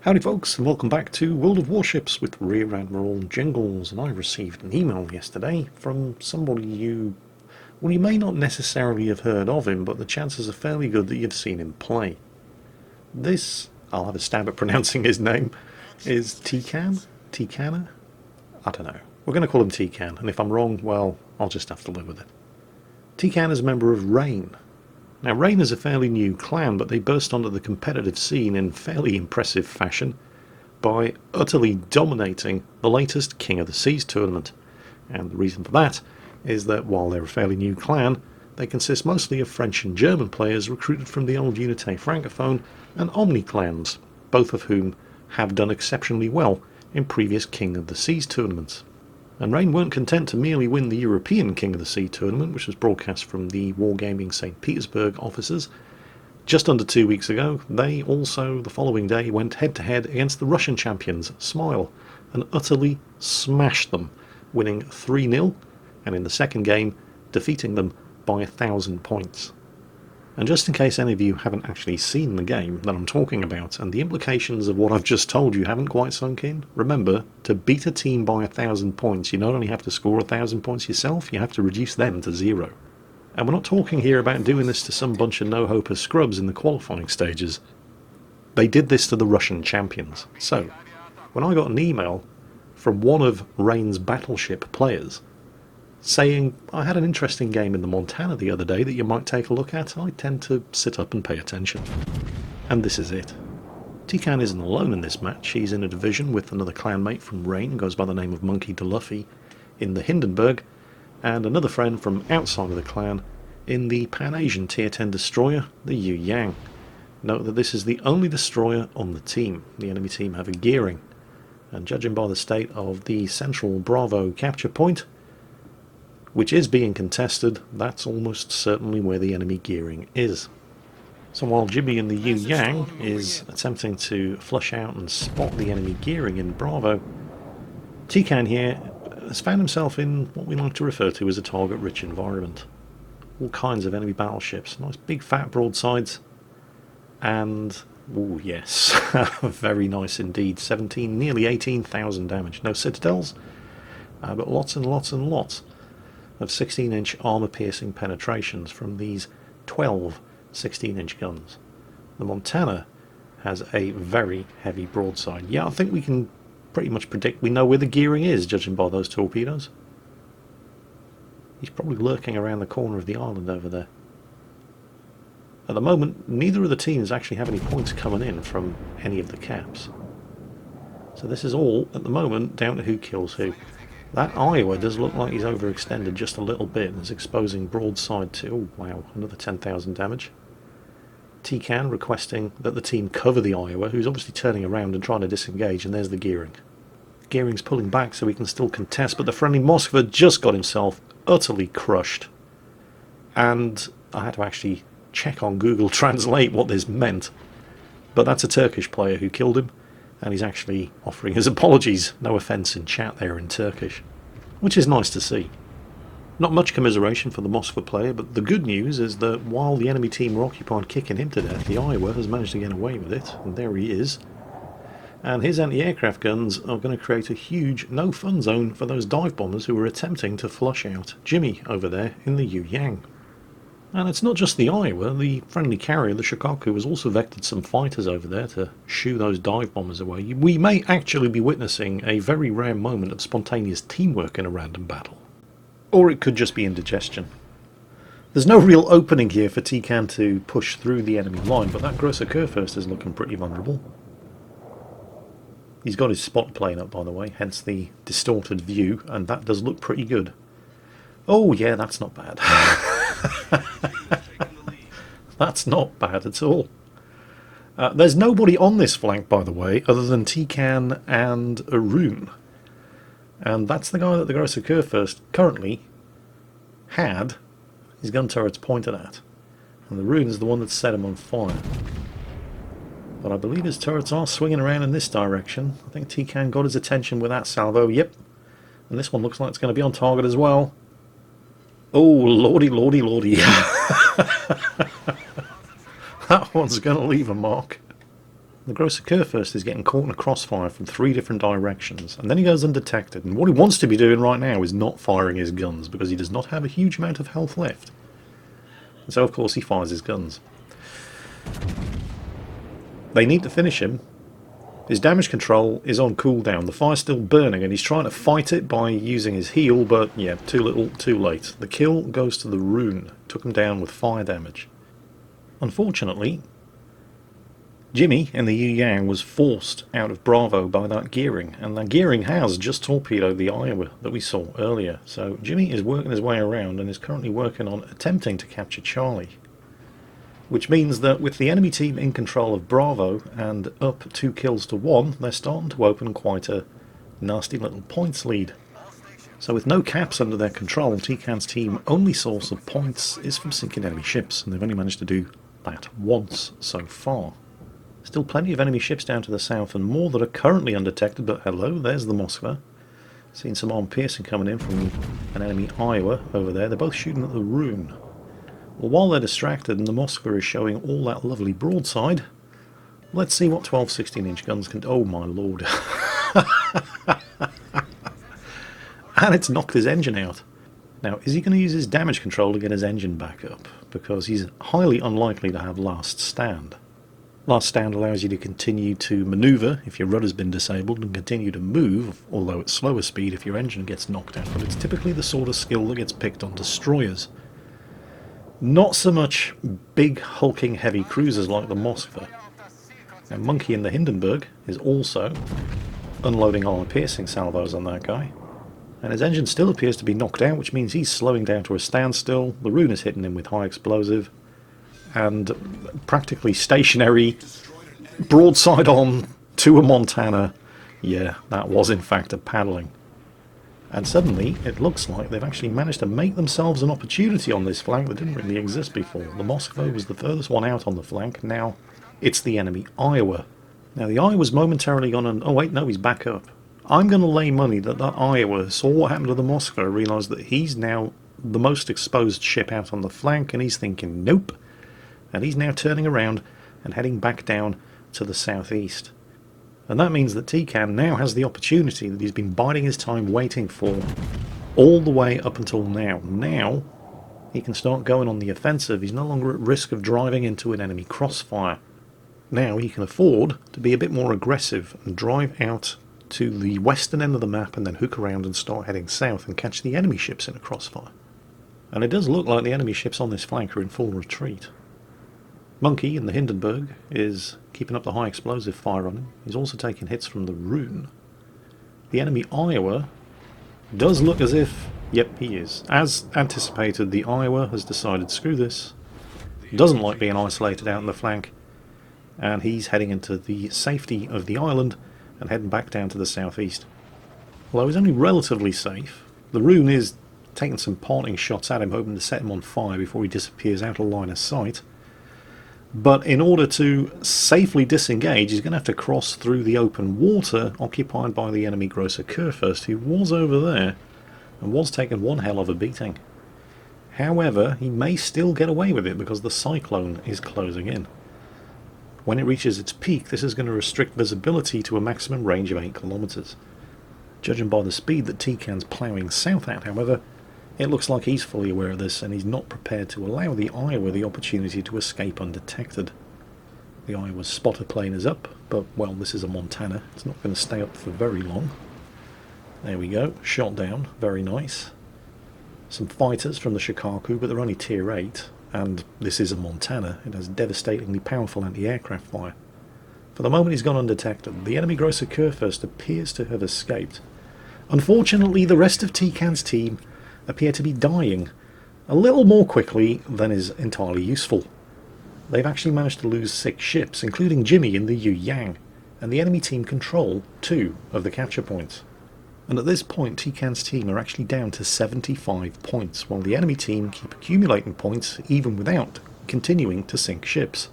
Howdy folks, and welcome back to World of Warships with Rear Admiral Jingles. And I received an email yesterday from somebody you may not necessarily have heard of him, but the chances are fairly good that you've seen him play. This, I'll have a stab at pronouncing his name, is Tican? Ticana? I don't know. We're going to call him Tican, and if I'm wrong, well, I'll just have to live with it. Tican is a member of Rain. Now, Rain is a fairly new clan, but they burst onto the competitive scene in fairly impressive fashion by utterly dominating the latest King of the Seas tournament. And the reason for that is that while they're a fairly new clan, they consist mostly of French and German players recruited from the old Unité Francophone and Omni clans, both of whom have done exceptionally well in previous King of the Seas tournaments. And Rain weren't content to merely win the European King of the Sea tournament, which was broadcast from the Wargaming St. Petersburg offices. Just under 2 weeks ago, they also, the following day, went head-to-head against the Russian champions, Smile, and utterly smashed them, winning 3-0, and in the second game, defeating them by 1,000 points. And just in case any of you haven't actually seen the game that I'm talking about, and the implications of what I've just told you haven't quite sunk in, remember, to beat a team by 1,000 points, you not only have to score 1,000 points yourself, you have to reduce them to 0. And we're not talking here about doing this to some bunch of no-hoper scrubs in the qualifying stages. They did this to the Russian champions. So, when I got an email from one of Rain's battleship players, saying, I had an interesting game in the Montana the other day that you might take a look at, I tend to sit up and pay attention. And this is it. Tican isn't alone in this match. He's in a division with another clanmate from Rain, goes by the name of Monkey DeLuffy, in the Hindenburg, and another friend from outside of the clan in the Pan-Asian Tier 10 destroyer, the Yu Yang. Note that this is the only destroyer on the team. The enemy team have a gearing, and judging by the state of the central Bravo capture point, which is being contested, that's almost certainly where the enemy gearing is. So while Jimmy in the Yu Yang is attempting to flush out and spot the enemy gearing in Bravo, Tican here has found himself in what we like to refer to as a target-rich environment. All kinds of enemy battleships, nice big fat broadsides, and, oh yes, very nice indeed, 17, nearly 18,000 damage. No citadels, but lots and lots and lots of 16-inch armour-piercing penetrations from these 12 16-inch guns. The Montana has a very heavy broadside. Yeah, I think we can pretty much predict, we know where the gearing is, judging by those torpedoes. He's probably lurking around the corner of the island over there. At the moment, neither of the teams actually have any points coming in from any of the caps. So this is all, at the moment, down to who kills who. That Iowa does look like he's overextended just a little bit and is exposing broadside to, oh wow, another 10,000 damage. Tican requesting that the team cover the Iowa, who's obviously turning around and trying to disengage, and there's the gearing. Gearing's pulling back so he can still contest, but the friendly Moskva just got himself utterly crushed. And I had to actually check on Google Translate what this meant. But that's a Turkish player who killed him, and he's actually offering his apologies, no offence in chat there in Turkish, which is nice to see. Not much commiseration for the Moskva player, but the good news is that while the enemy team were occupied kicking him to death, the Iowa has managed to get away with it, and there he is. And his anti-aircraft guns are going to create a huge no-fun zone for those dive bombers who are attempting to flush out Jimmy over there in the Yu Yang. And it's not just the Iowa, the friendly carrier, the Shikoku, has also vectored some fighters over there to shoo those dive bombers away. We may actually be witnessing a very rare moment of spontaneous teamwork in a random battle. Or it could just be indigestion. There's no real opening here for Tican to push through the enemy line, but that Grosser Kurfürst is looking pretty vulnerable. He's got his spot plane up, by the way, hence the distorted view, and that does look pretty good. Oh yeah, that's not bad. That's not bad at all. There's nobody on this flank, by the way, other than Tican and Arun. And that's the guy that the Grosser Kurfürst currently had his gun turrets pointed at. And the Arun is the one that set him on fire. But I believe his turrets are swinging around in this direction. I think Tican got his attention with that salvo. Yep. And this one looks like it's going to be on target as well. Oh, lordy, lordy, lordy. That one's going to leave a mark. the Grosser Kurfürst is getting caught in a crossfire from 3 different directions, and then he goes undetected, and what he wants to be doing right now is not firing his guns, because he does not have a huge amount of health left. And so of course he fires his guns. They need to finish him. His damage control is on cooldown, the fire's still burning, and he's trying to fight it by using his heal, but yeah, too little, too late. The kill goes to the rune, took him down with fire damage. Unfortunately, Jimmy in the Yu Yang was forced out of Bravo by that gearing, and that gearing has just torpedoed the Iowa that we saw earlier. So Jimmy is working his way around and is currently working on attempting to capture Charlie. Which means that with the enemy team in control of Bravo and up 2 kills to 1, they're starting to open quite a nasty little points lead. So with no caps under their control, TCAN's team only source of points is from sinking enemy ships, and they've only managed to do that once so far. Still plenty of enemy ships down to the south and more that are currently undetected, but hello, there's the Moskva. Seen some arm piercing coming in from an enemy Iowa over there. They're both shooting at the rune. Well, while they're distracted and the Moskva is showing all that lovely broadside, let's see what 12 16-inch guns can do. Oh my lord. And it's knocked his engine out. Now, is he going to use his damage control to get his engine back up? Because he's highly unlikely to have last stand. Last stand allows you to continue to manoeuvre if your rudder's been disabled and continue to move, although at slower speed if your engine gets knocked out. But it's typically the sort of skill that gets picked on destroyers. Not so much big hulking heavy cruisers like the Moskva. Now Monkey in the Hindenburg is also unloading armor-piercing salvos on that guy. And his engine still appears to be knocked out, which means he's slowing down to a standstill. The rune is hitting him with high explosive. And practically stationary, broadside on to a Montana. Yeah, that was in fact a paddling. And suddenly, it looks like they've actually managed to make themselves an opportunity on this flank that didn't really exist before. The Moskva was the furthest one out on the flank. Now, it's the enemy Iowa. Now, the Iowa's momentarily gone and... Oh, wait, no, he's back up. I'm going to lay money that that Iowa saw what happened to the Moskva, realised that he's now the most exposed ship out on the flank, and he's thinking, nope. And he's now turning around and heading back down to the southeast. And that means that TCAN now has the opportunity that he's been biding his time waiting for all the way up until now. Now he can start going on the offensive. He's no longer at risk of driving into an enemy crossfire. Now he can afford to be a bit more aggressive and drive out to the western end of the map and then hook around and start heading south and catch the enemy ships in a crossfire. And it does look like the enemy ships on this flank are in full retreat. Monkey in the Hindenburg is keeping up the high explosive fire on him. He's also taking hits from the rune. The enemy Iowa does look as if... Yep, he is. As anticipated, the Iowa has decided, screw this. Doesn't like being isolated out in the flank. And he's heading into the safety of the island and heading back down to the southeast. Although he's only relatively safe, the rune is taking some parting shots at him, hoping to set him on fire before he disappears out of line of sight. But in order to safely disengage, he's going to have to cross through the open water occupied by the enemy Grosser Kurfürst, who was over there and was taking one hell of a beating. However, he may still get away with it because the cyclone is closing in. When it reaches its peak, this is going to restrict visibility to a maximum range of 8 kilometers. Judging by the speed that TCAN's ploughing south at, however, it looks like he's fully aware of this and he's not prepared to allow the Iowa the opportunity to escape undetected. The Iowa's spotter plane is up, but, well, this is a Montana. It's not going to stay up for very long. There we go, shot down, very nice. Some fighters from the Shikaku, but they're only tier 8, and this is a Montana. It has devastatingly powerful anti-aircraft fire. For the moment he's gone undetected. The enemy Grosser Kurfürst appears to have escaped. Unfortunately, the rest of TCAN's team appear to be dying a little more quickly than is entirely useful. They've actually managed to lose 6 ships, including Jimmy in the Yu Yang, and the enemy team control 2 of the capture points. And at this point, TCAN's team are actually down to 75 points, while the enemy team keep accumulating points even without continuing to sink ships.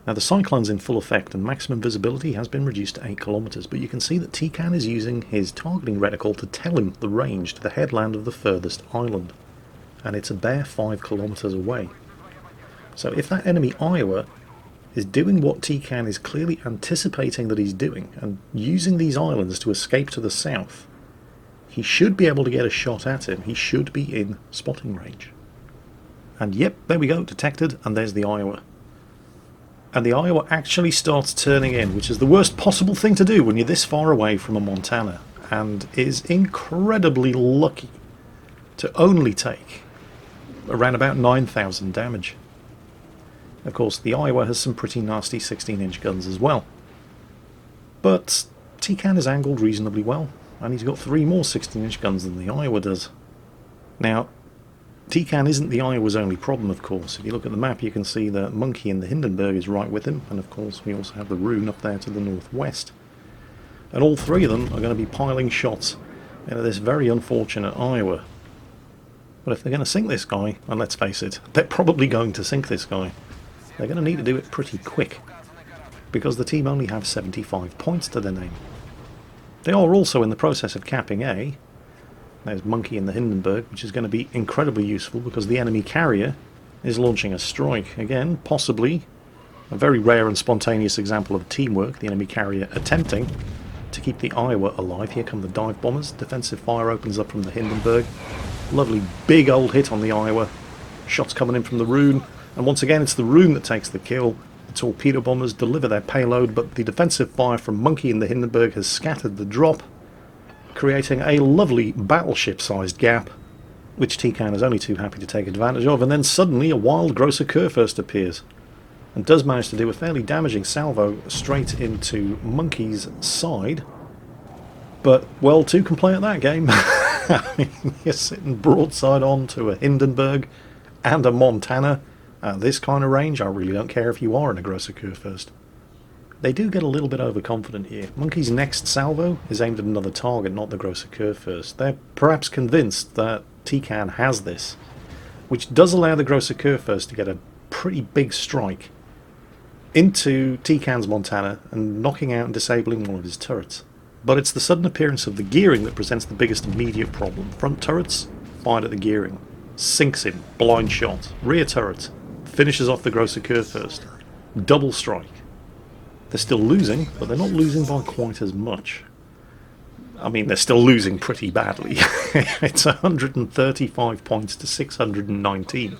Now the cyclone's in full effect and maximum visibility has been reduced to 8 kilometers, but you can see that TCAN is using his targeting reticle to tell him the range to the headland of the furthest island, and it's a bare 5 kilometers away. So if that enemy Iowa is doing what TCAN is clearly anticipating that he's doing, and using these islands to escape to the south. He should be able to get a shot at him. He should be in spotting range. And yep, there we go, detected, and there's the Iowa. And the Iowa actually starts turning in, which is the worst possible thing to do when you're this far away from a Montana, and is incredibly lucky to only take around about 9,000 damage. Of course, the Iowa has some pretty nasty 16-inch guns as well. But TCAN is angled reasonably well, and he's got 3 more 16-inch guns than the Iowa does. Now, TCAN isn't the Iowa's only problem, of course. If you look at the map, you can see that Monkey in the Hindenburg is right with him, and of course we also have the Rune up there to the northwest. And all 3 of them are going to be piling shots into this very unfortunate Iowa. But if they're going to sink this guy, and let's face it, they're probably going to sink this guy, they're going to need to do it pretty quick, because the team only have 75 points to their name. They are also in the process of capping A. There's Monkey in the Hindenburg, which is going to be incredibly useful because the enemy carrier is launching a strike. Again, possibly a very rare and spontaneous example of teamwork, the enemy carrier attempting to keep the Iowa alive. Here come the dive bombers. Defensive fire opens up from the Hindenburg. Lovely big old hit on the Iowa. Shots coming in from the Rune. And once again, it's the Rune that takes the kill. The torpedo bombers deliver their payload, but the defensive fire from Monkey in the Hindenburg has scattered the drop, creating a lovely battleship-sized gap, which TCAN is only too happy to take advantage of. And then suddenly a wild Grosser Kurfürst appears, and does manage to do a fairly damaging salvo straight into Monkey's side. But, well, 2 can play at that game. I mean, you're sitting broadside on to a Hindenburg and a Montana. At this kind of range, I really don't care if you are in a Grosser Kurfürst. They do get a little bit overconfident here. Monkey's next salvo is aimed at another target, not the Grosser Kurfürst. They're perhaps convinced that TCAN has this, which does allow the Grosser Kurfürst to get a pretty big strike into TCAN's Montana and knocking out and disabling one of his turrets. But it's the sudden appearance of the gearing that presents the biggest immediate problem. Front turrets, fired at the gearing. Sinks him, blind shot. Rear turret, finishes off the Grosser Kurfürst. Double strike. They're still losing, but they're not losing by quite as much. I mean, they're still losing pretty badly. It's 135 points to 619.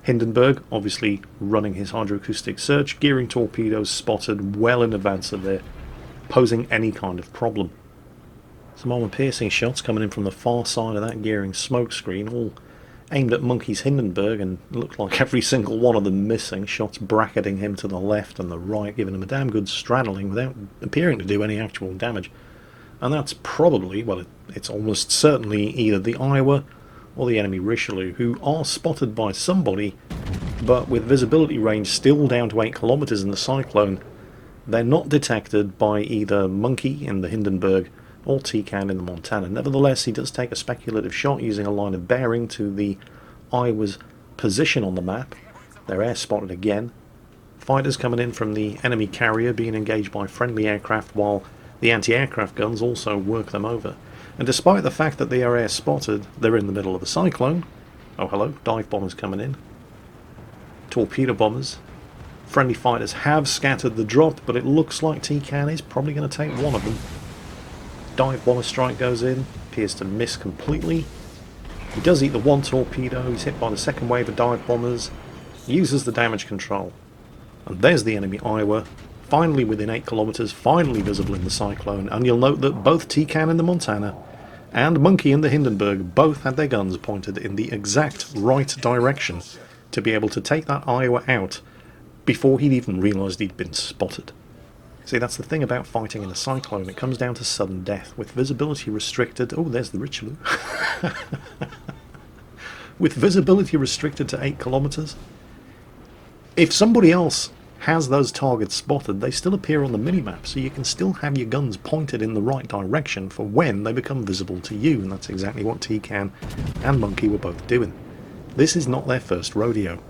Hindenburg, obviously running his hydroacoustic search, gearing torpedoes spotted well in advance of their posing any kind of problem. Some armor-piercing shots coming in from the far side of that gearing smoke screen, all aimed at Monkey's Hindenburg, and looked like every single one of them missing. Shots bracketing him to the left and the right, giving him a damn good straddling without appearing to do any actual damage. And that's probably, well, it's almost certainly either the Iowa or the enemy Richelieu, who are spotted by somebody, but with visibility range still down to 8 kilometers in the Cyclone, they're not detected by either Monkey in the Hindenburg or TCAN in the Montana. Nevertheless, he does take a speculative shot using a line of bearing to the Iowa's position on the map. They're air spotted again. Fighters coming in from the enemy carrier being engaged by friendly aircraft, while the anti-aircraft guns also work them over. And despite the fact that they are air spotted, they're in the middle of the Cyclone. Oh hello, dive bombers coming in. Torpedo bombers. Friendly fighters have scattered the drop, but it looks like TCAN is probably going to take one of them. Dive bomber strike goes in, appears to miss completely. He does eat the one torpedo, he's hit by the second wave of dive bombers, uses the damage control. And there's the enemy Iowa, finally within 8 kilometers, finally visible in the Cyclone. And you'll note that both TCAN in the Montana and Monkey in the Hindenburg both had their guns pointed in the exact right direction to be able to take that Iowa out before he'd even realised he'd been spotted. See, that's the thing about fighting in a Cyclone. It comes down to sudden death. With visibility restricted... Oh, there's the Richelieu. With visibility restricted to 8 kilometers, if somebody else has those targets spotted, they still appear on the minimap, so you can still have your guns pointed in the right direction for when they become visible to you, and that's exactly what TCAN and Monkey were both doing. This is not their first rodeo.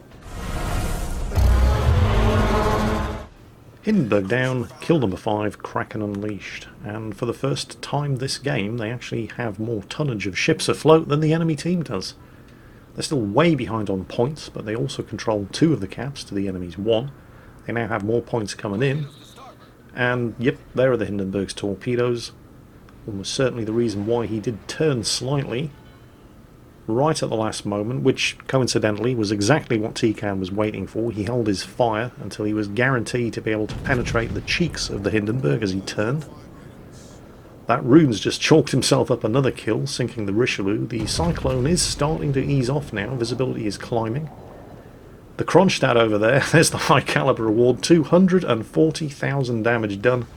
Hindenburg down, kill number 5, Kraken unleashed, and for the first time this game they actually have more tonnage of ships afloat than the enemy team does. They're still way behind on points, but they also control 2 of the caps to the enemy's 1. They now have more points coming in. And yep, there are the Hindenburg's torpedoes. Almost certainly the reason why he did turn slightly right at the last moment, which coincidentally was exactly what TCAN was waiting for. He held his fire until he was guaranteed to be able to penetrate the cheeks of the Hindenburg as he turned. That Rune's just chalked himself up another kill, sinking the Richelieu. The Cyclone is starting to ease off now. Visibility is climbing. The Kronstadt over there, there's the high caliber award, 240,000 damage done.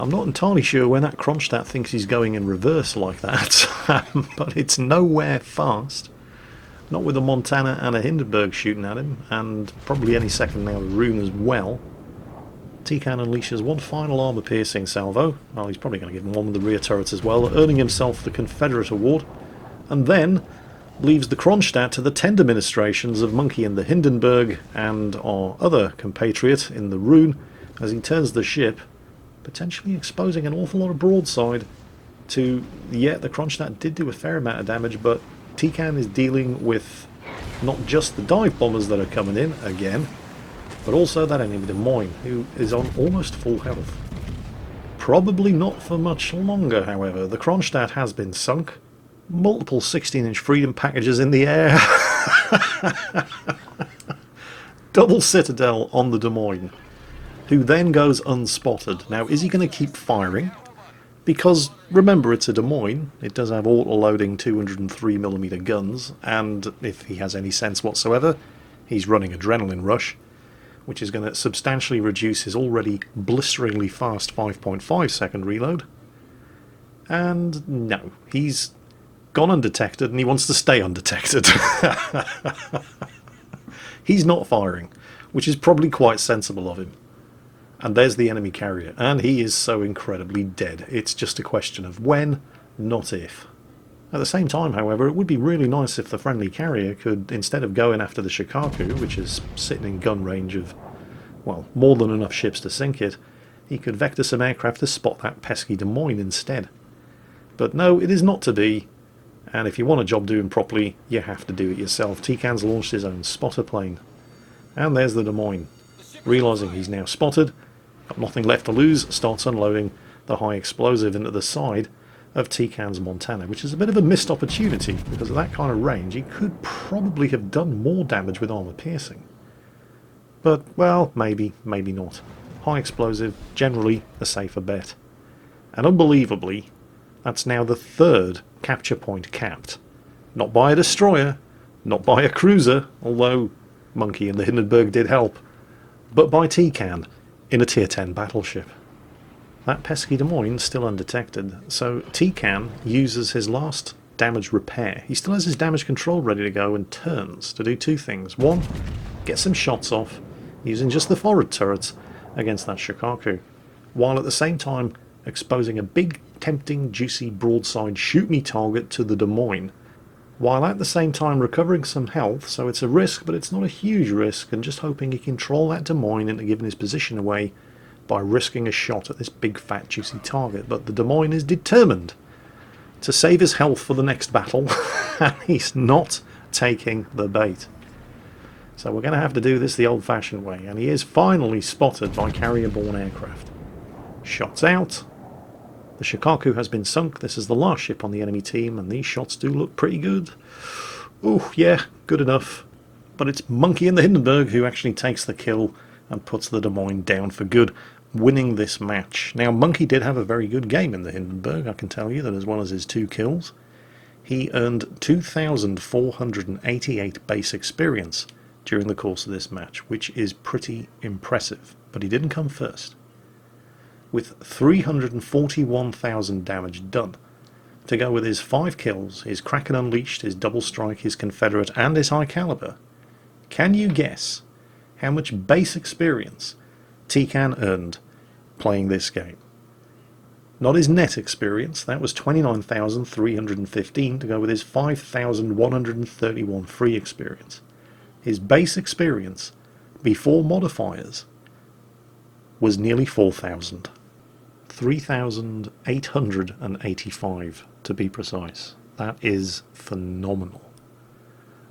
I'm not entirely sure when that Kronstadt thinks he's going in reverse like that, but it's nowhere fast. Not with a Montana and a Hindenburg shooting at him, and probably any second now the Rune as well. TCAN unleashes one final armour-piercing salvo. Well, he's probably going to give him one with the rear turrets as well, earning himself the Confederate award, and then leaves the Kronstadt to the tender ministrations of Monkey and the Hindenburg and our other compatriot in the Rune as he turns the ship, potentially exposing an awful lot of broadside to, yeah, the Kronstadt did do a fair amount of damage, but TCAN is dealing with not just the dive bombers that are coming in again, but also that enemy Des Moines, who is on almost full health. Probably not for much longer, however. The Kronstadt has been sunk. Multiple 16-inch Freedom packages in the air. Double Citadel on the Des Moines, who then goes unspotted. Now, is he going to keep firing? Because, remember, it's a Des Moines. It does have auto-loading 203mm guns, and if he has any sense whatsoever, he's running Adrenaline Rush, which is going to substantially reduce his already blisteringly fast 5.5 second reload. And no, he's gone undetected and he wants to stay undetected. He's not firing, which is probably quite sensible of him. And there's the enemy carrier, and he is so incredibly dead. It's just a question of when, not if. At the same time, however, it would be really nice if the friendly carrier could, instead of going after the Shikaku, which is sitting in gun range of, well, more than enough ships to sink it, he could vector some aircraft to spot that pesky Des Moines instead. But no, it is not to be, and if you want a job doing properly, you have to do it yourself. TCAN's launched his own spotter plane. And there's the Des Moines. Realising he's now spotted, got nothing left to lose, starts unloading the high explosive into the side of TCAN's Montana, which is a bit of a missed opportunity, because at that kind of range he could probably have done more damage with armour piercing. But, well, maybe, maybe not. High explosive, generally a safer bet. And unbelievably, that's now the third capture point capped. Not by a destroyer, not by a cruiser, although Monkey and the Hindenburg did help, but by TCAN in a Tier 10 battleship. That pesky Des Moines still undetected, so TCAN uses his last damage repair. He still has his damage control ready to go and turns to do two things. One, get some shots off using just the forward turrets against that Shikaku, while at the same time exposing a big, tempting, juicy broadside shoot-me target to the Des Moines, while at the same time recovering some health, so it's a risk, but it's not a huge risk, and just hoping he can troll that Des Moines into giving his position away by risking a shot at this big fat juicy target. But the Des Moines is determined to save his health for the next battle, and he's not taking the bait. So we're going to have to do this the old-fashioned way, and he is finally spotted by carrier-borne aircraft. Shots out. The Shikaku has been sunk. This is the last ship on the enemy team, and these shots do look pretty good. Oh, yeah, good enough. But it's Monkey and the Hindenburg who actually takes the kill and puts the Des Moines down for good, winning this match. Now, Monkey did have a very good game in the Hindenburg, I can tell you that, as well as his 2 kills. He earned 2,488 base experience during the course of this match, which is pretty impressive, but he didn't come first, with 341,000 damage done, to go with his 5 kills, his Kraken Unleashed, his Double Strike, his Confederate, and his High Caliber. Can you guess how much base experience TCAN earned playing this game? Not his net experience, that was 29,315 to go with his 5,131 free experience. His base experience, before modifiers, was nearly 4,000. 3,885 to be precise. That is phenomenal.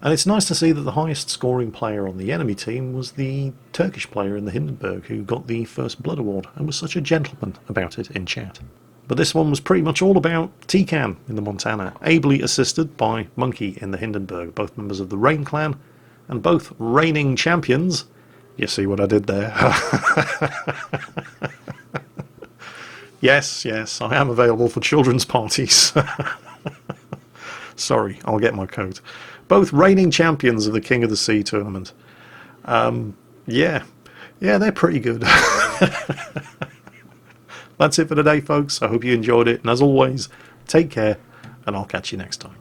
And it's nice to see that the highest scoring player on the enemy team was the Turkish player in the Hindenburg who got the First Blood Award and was such a gentleman about it in chat. But this one was pretty much all about Tikan in the Montana, ably assisted by Monkey in the Hindenburg, both members of the Rain clan and both reigning champions. You see what I did there? Yes, I am available for children's parties. Sorry, I'll get my coat. Both reigning champions of the King of the Sea tournament. Yeah, they're pretty good. That's it for today, folks. I hope you enjoyed it. And as always, take care, and I'll catch you next time.